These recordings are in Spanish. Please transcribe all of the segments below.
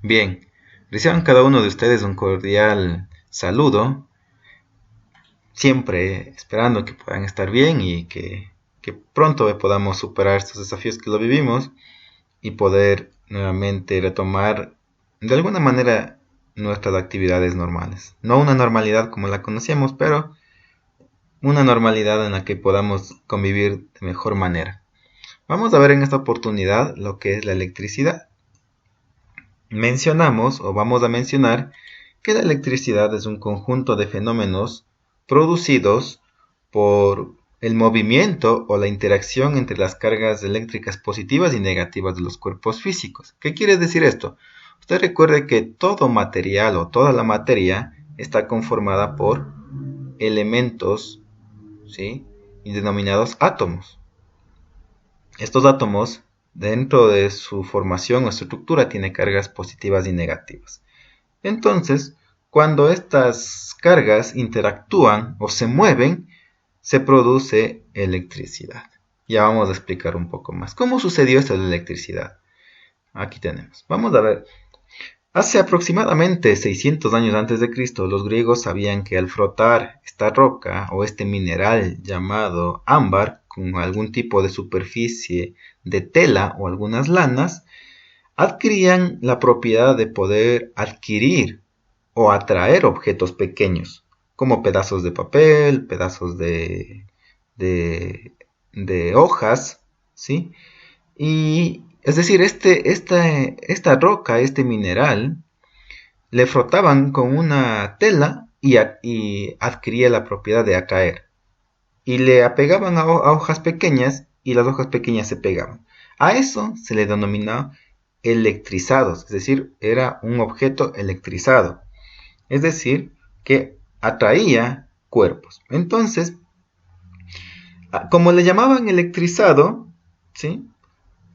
Bien, reciban cada uno de ustedes un cordial saludo, siempre esperando que puedan estar bien y que pronto podamos superar estos desafíos que lo vivimos y poder nuevamente retomar de alguna manera nuestras actividades normales. No una normalidad como la conocíamos, pero una normalidad en la que podamos convivir de mejor manera. Vamos a ver en esta oportunidad lo que es la electricidad. Mencionamos o vamos a mencionar que la electricidad es un conjunto de fenómenos producidos por el movimiento o la interacción entre las cargas eléctricas positivas y negativas de los cuerpos físicos. ¿Qué quiere decir esto? Usted recuerde que todo material o toda la materia está conformada por elementos, ¿sí?, y denominados átomos. Estos átomos, dentro de su formación o estructura, tienen cargas positivas y negativas. Entonces, cuando estas cargas interactúan o se mueven, se produce electricidad. Ya vamos a explicar un poco más. ¿Cómo sucedió esto de la electricidad? Aquí tenemos. Vamos a ver. Hace aproximadamente 600 años antes de Cristo, los griegos sabían que al frotar esta roca o este mineral llamado ámbar con algún tipo de superficie de tela o algunas lanas, adquirían la propiedad de poder adquirir o atraer objetos pequeños, como pedazos de papel, pedazos de hojas, ¿sí? Y es decir, esta roca, este mineral, le frotaban con una tela y adquiría la propiedad de atraer. Y le apegaban a hojas pequeñas y las hojas pequeñas se pegaban. A eso se le denominaba electrizados, es decir, era un objeto electrizado. Es decir, que atraía cuerpos. Entonces, como le llamaban electrizado, ¿sí?,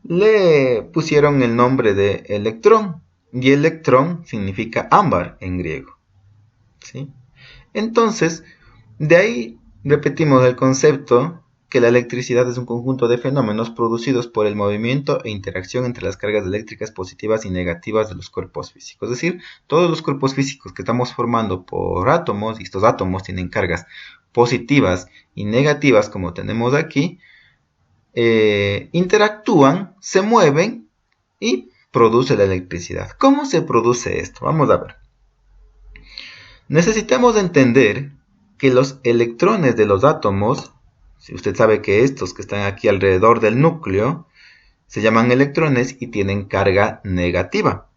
le pusieron el nombre de electrón, y electrón significa ámbar en griego, ¿sí? Entonces, de ahí repetimos el concepto que la electricidad es un conjunto de fenómenos producidos por el movimiento e interacción entre las cargas eléctricas positivas y negativas de los cuerpos físicos. Es decir, todos los cuerpos físicos que estamos formando por átomos, y estos átomos tienen cargas positivas y negativas como tenemos aquí, interactúan, se mueven y produce la electricidad. ¿Cómo se produce esto? Vamos a ver. Necesitamos entender que los electrones de los átomos, si usted sabe que estos que están aquí alrededor del núcleo, se llaman electrones y tienen carga negativa.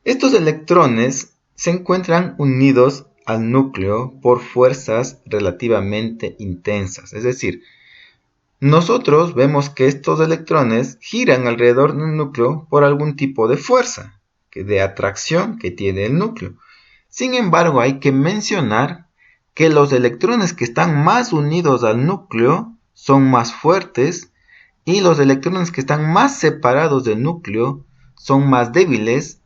Estos electrones se encuentran unidos al núcleo por fuerzas relativamente intensas, es decir, nosotros vemos que estos electrones giran alrededor del núcleo por algún tipo de fuerza, de atracción que tiene el núcleo. Sin embargo, hay que mencionar que los electrones que están más unidos al núcleo son más fuertes y los electrones que están más separados del núcleo son más débiles,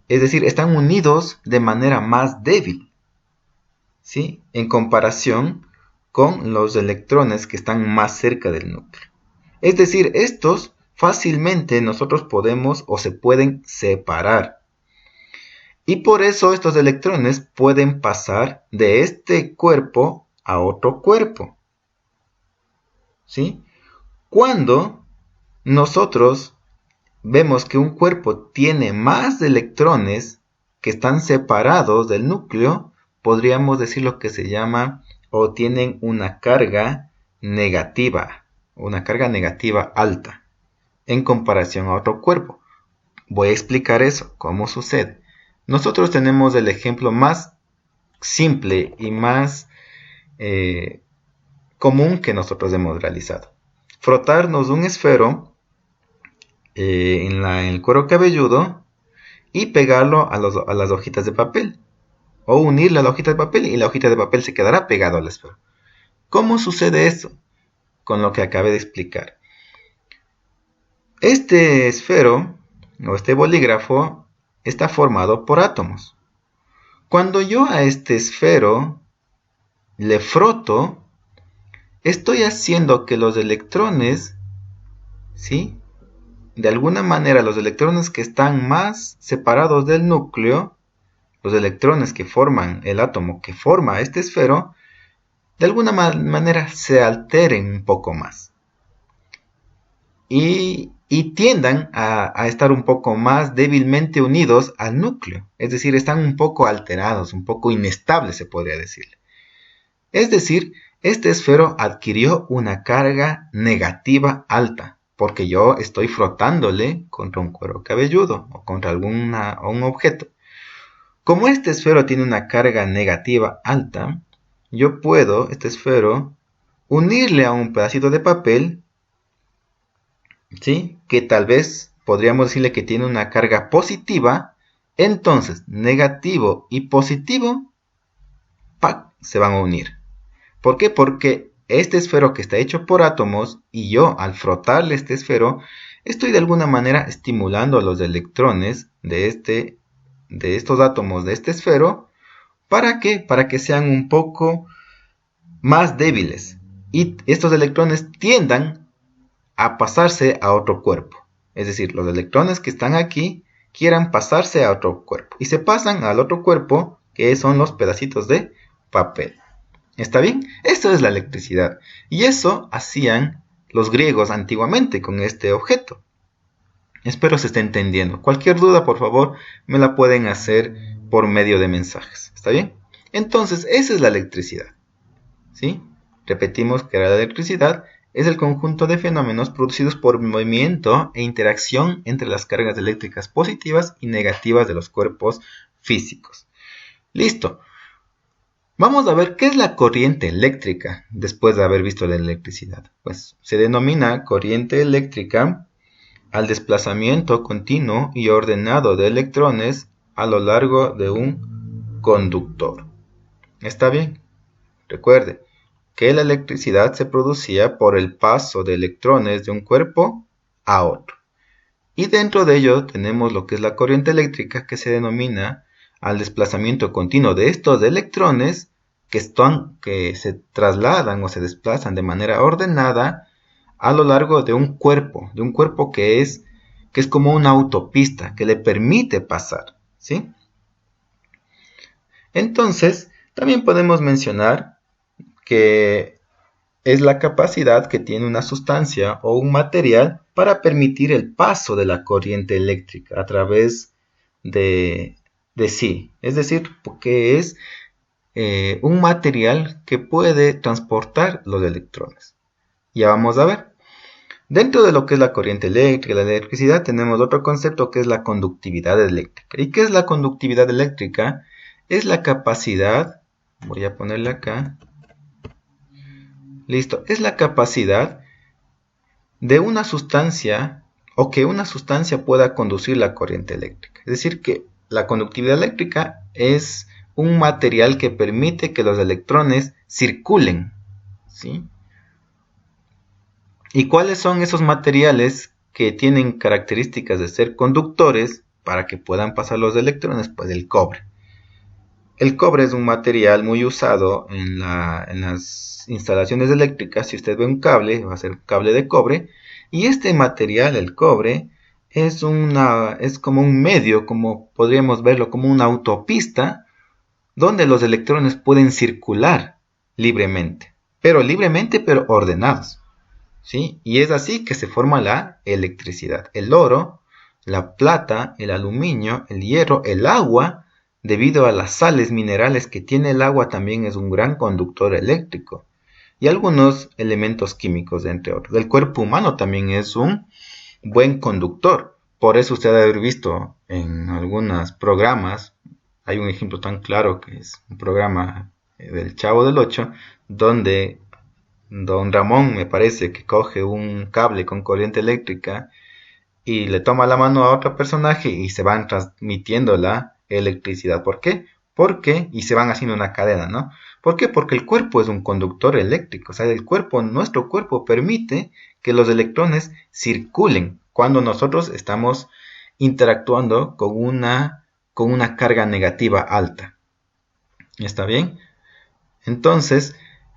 es decir, están unidos de manera más débil, ¿sí?, en comparación con los electrones que están más cerca del núcleo. Es decir, estos fácilmente nosotros podemos o se pueden separar. Y por eso estos electrones pueden pasar de este cuerpo a otro cuerpo, ¿sí? Cuando nosotros vemos que un cuerpo tiene más electrones que están separados del núcleo, podríamos decir lo que se llama o tienen una carga negativa alta en comparación a otro cuerpo. Voy a explicar eso, cómo sucede. Nosotros tenemos el ejemplo más simple y más común que nosotros hemos realizado. Frotarnos un esfero en el cuero cabelludo y pegarlo a las hojitas de papel. O unirle a la hojita de papel y la hojita de papel se quedará pegado al esfero. ¿Cómo sucede eso? Con lo que acabé de explicar. Este esfero o este bolígrafo está formado por átomos. Cuando yo a este esfero le froto, estoy haciendo que los electrones, ¿sí?, de alguna manera los electrones que están más separados del núcleo, los electrones que forman el átomo que forma este esfero, de alguna manera se alteren un poco más. Y tiendan a estar un poco más débilmente unidos al núcleo. Es decir, están un poco alterados, un poco inestables se podría decir. Es decir, este esfero adquirió una carga negativa alta, porque yo estoy frotándole contra un cuero cabelludo o contra un objeto. Como este esfero tiene una carga negativa alta, yo puedo, este esfero, unirle a un pedacito de papel, ¿sí? Que tal vez podríamos decirle que tiene una carga positiva. Entonces, negativo y positivo, ¡pac!, se van a unir. ¿Por qué? Porque este esfero que está hecho por átomos y yo al frotarle este esfero estoy de alguna manera estimulando a los electrones de estos átomos de este esfero. ¿Para qué? Para que sean un poco más débiles y estos electrones tiendan a pasarse a otro cuerpo. Es decir, los electrones que están aquí quieran pasarse a otro cuerpo y se pasan al otro cuerpo, que son los pedacitos de papel. ¿Está bien? Esto es la electricidad. Y eso hacían los griegos antiguamente con este objeto. Espero se esté entendiendo. Cualquier duda, por favor, me la pueden hacer por medio de mensajes. ¿Está bien? Entonces, esa es la electricidad. ¿Sí? Repetimos que la electricidad es el conjunto de fenómenos producidos por movimiento e interacción entre las cargas eléctricas positivas y negativas de los cuerpos físicos. Listo. Vamos a ver qué es la corriente eléctrica después de haber visto la electricidad. Pues se denomina corriente eléctrica al desplazamiento continuo y ordenado de electrones a lo largo de un conductor. ¿Está bien? Recuerde que la electricidad se producía por el paso de electrones de un cuerpo a otro. Y dentro de ello tenemos lo que es la corriente eléctrica, que se denomina al desplazamiento continuo de estos electrones que se trasladan o se desplazan de manera ordenada a lo largo de un cuerpo que es como una autopista que le permite pasar, ¿sí? Entonces, también podemos mencionar que es la capacidad que tiene una sustancia o un material para permitir el paso de la corriente eléctrica a través de sí. Es decir, que es un material que puede transportar los electrones. Ya vamos a ver. Dentro de lo que es la corriente eléctrica y la electricidad tenemos otro concepto que es la conductividad eléctrica. ¿Y qué es la conductividad eléctrica? Es la capacidad, voy a ponerle acá, listo, es la capacidad de una sustancia o que una sustancia pueda conducir la corriente eléctrica. Es decir, que la conductividad eléctrica es un material que permite que los electrones circulen, ¿sí? ¿Y cuáles son esos materiales que tienen características de ser conductores para que puedan pasar los electrones? Pues el cobre. El cobre es un material muy usado en las instalaciones eléctricas. Si usted ve un cable, va a ser un cable de cobre. Y este material, el cobre, es como un medio, como podríamos verlo, como una autopista, donde los electrones pueden circular libremente. Pero ordenados, ¿sí? Y es así que se forma la electricidad. El oro, la plata, el aluminio, el hierro, el agua, debido a las sales minerales que tiene el agua, también es un gran conductor eléctrico. Y algunos elementos químicos, entre otros. El cuerpo humano también es un buen conductor. Por eso usted debe haber visto en algunos programas, hay un ejemplo tan claro que es un programa del Chavo del Ocho, donde Don Ramón, me parece, que coge un cable con corriente eléctrica y le toma la mano a otro personaje y se van transmitiendo la electricidad. ¿Por qué? Y se van haciendo una cadena, ¿no? ¿Por qué? Porque el cuerpo es un conductor eléctrico. O sea, nuestro cuerpo permite que los electrones circulen cuando nosotros estamos interactuando con una carga negativa alta. ¿Está bien? Entonces,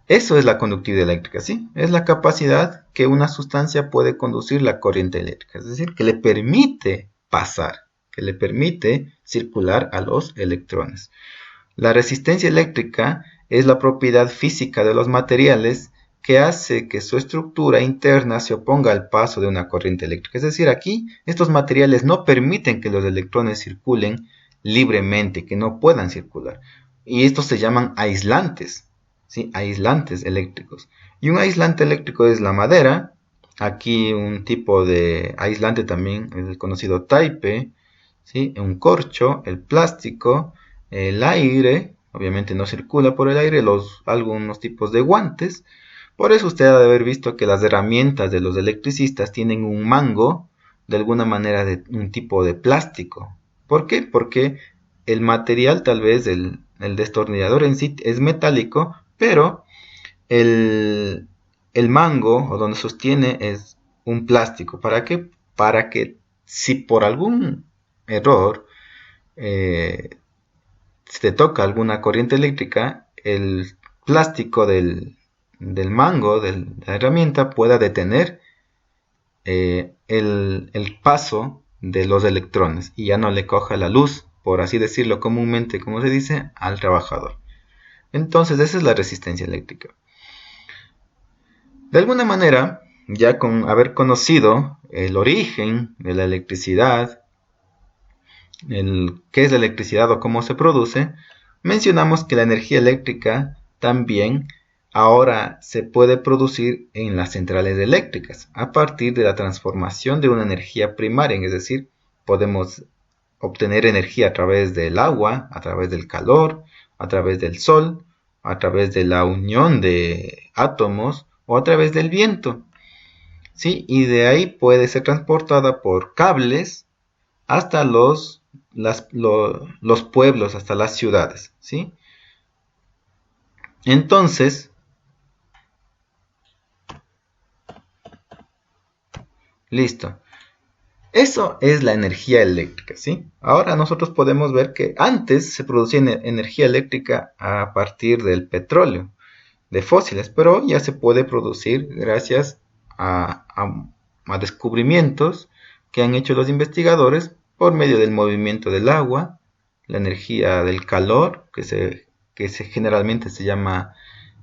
Eso es la conductividad eléctrica, ¿sí? Es la capacidad que una sustancia puede conducir la corriente eléctrica, es decir, que le permite pasar, que le permite circular a los electrones. La resistencia eléctrica es la propiedad física de los materiales que hace que su estructura interna se oponga al paso de una corriente eléctrica. Es decir, aquí estos materiales no permiten que los electrones circulen libremente, que no puedan circular. Y estos se llaman aislantes, ¿sí? Aislantes eléctricos. Y un aislante eléctrico es la madera. Aquí un tipo de aislante también es el conocido taipe, ¿sí? Un corcho, el plástico, el aire, obviamente no circula por el aire, algunos tipos de guantes. Por eso usted ha de haber visto que las herramientas de los electricistas tienen un mango, de alguna manera de un tipo de plástico. ¿Por qué? Porque el material, tal vez el destornillador en sí es metálico, pero el, el mango o donde sostiene es un plástico. ¿Para qué? Para que si por algún error si te toca alguna corriente eléctrica, el plástico del mango, de la herramienta, pueda detener el paso de los electrones y ya no le coja la luz, por así decirlo comúnmente, como se dice, al trabajador. Entonces, esa es la resistencia eléctrica. De alguna manera, ya con haber conocido el origen de la electricidad, qué es la electricidad o cómo se produce, mencionamos que la energía eléctrica también ahora se puede producir en las centrales eléctricas a partir de la transformación de una energía primaria, es decir, podemos obtener energía a través del agua, a través del calor, a través del sol, a través de la unión de átomos o a través del viento, ¿sí? Y de ahí puede ser transportada por cables hasta los pueblos, hasta las ciudades, ¿sí? Entonces, listo. Eso es la energía eléctrica, ¿sí? Ahora nosotros podemos ver que antes se producía energía eléctrica a partir del petróleo, de fósiles, pero ya se puede producir gracias a descubrimientos que han hecho los investigadores por medio del movimiento del agua, la energía del calor, que generalmente se llama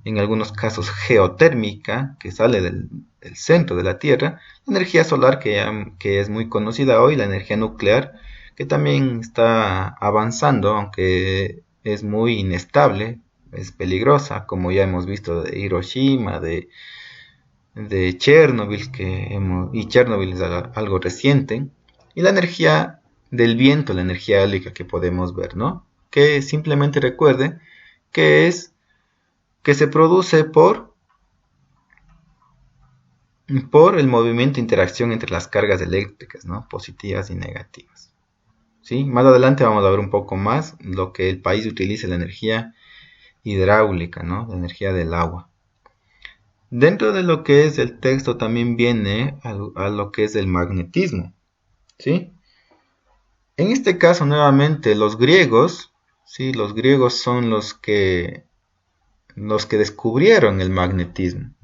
en algunos casos geotérmica, que sale del centro de la Tierra, la energía solar que es muy conocida hoy, la energía nuclear, que también está avanzando, aunque es muy inestable, es peligrosa, como ya hemos visto de Hiroshima, de Chernobyl, y Chernobyl es algo reciente, y la energía del viento, la energía eólica que podemos ver, ¿no? Que simplemente recuerde que se produce por el movimiento e interacción entre las cargas eléctricas, ¿no? Positivas y negativas. ¿Sí? Más adelante vamos a ver un poco más lo que el país utiliza la energía hidráulica, ¿no? La energía del agua. Dentro de lo que es el texto también viene a lo que es el magnetismo, ¿sí? En este caso, nuevamente, los griegos, ¿sí? Los griegos son los que descubrieron el magnetismo,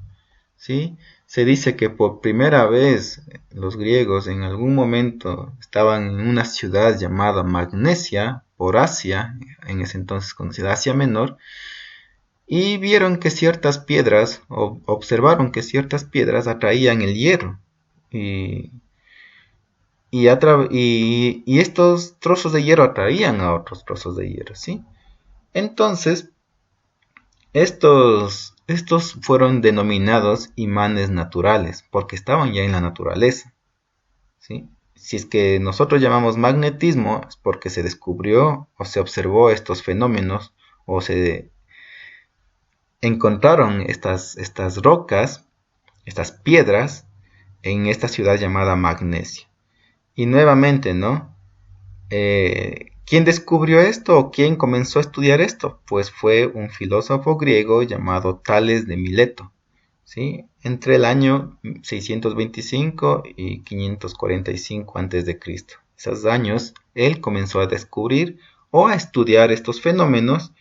¿sí? Se dice que por primera vez los griegos en algún momento estaban en una ciudad llamada Magnesia, por Asia, en ese entonces conocida Asia Menor, y vieron que ciertas piedras, observaron que ciertas piedras atraían el hierro. Y estos trozos de hierro atraían a otros trozos de hierro, ¿sí? Entonces, estos fueron denominados imanes naturales, porque estaban ya en la naturaleza, ¿sí? Si es que nosotros llamamos magnetismo, es porque se descubrió o se observó estos fenómenos, o se encontraron estas rocas, estas piedras, en esta ciudad llamada Magnesia. Y nuevamente, ¿no? ¿Quién descubrió esto o quién comenzó a estudiar esto? Pues fue un filósofo griego llamado Tales de Mileto, ¿sí? Entre el año 625 y 545 a.C. Esos años él comenzó a descubrir o a estudiar estos fenómenos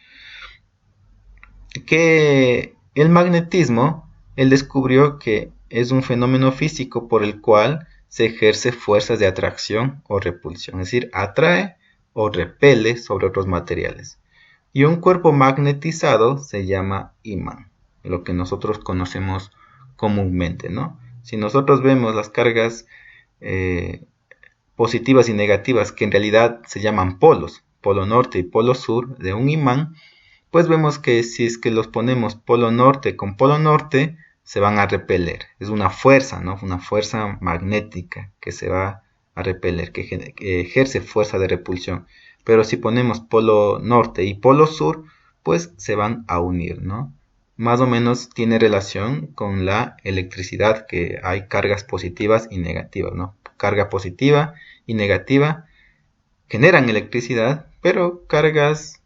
que El magnetismo, él descubrió que es un fenómeno físico por el cual se ejerce fuerzas de atracción o repulsión, es decir, atrae o repele sobre otros materiales. Y un cuerpo magnetizado se llama imán, lo que nosotros conocemos comúnmente, ¿no? Si nosotros vemos las cargas positivas y negativas, que en realidad se llaman polos, polo norte y polo sur de un imán, pues vemos que si es que los ponemos polo norte con polo norte, se van a repeler. Es una fuerza, ¿no? Una fuerza magnética que se va a repeler, que ejerce fuerza de repulsión. Pero si ponemos polo norte y polo sur, pues se van a unir, ¿no? Más o menos tiene relación con la electricidad, que hay cargas positivas y negativas, ¿no? Carga positiva y negativa generan electricidad, pero cargas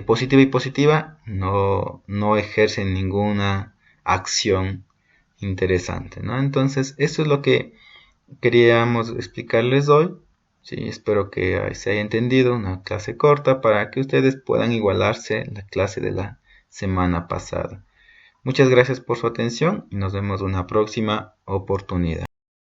positiva y positiva no ejercen ninguna acción interesante, ¿no? Entonces, eso es lo que queríamos explicarles hoy. Sí, espero que se haya entendido, una clase corta para que ustedes puedan igualarse la clase de la semana pasada. Muchas gracias por su atención y nos vemos en una próxima oportunidad.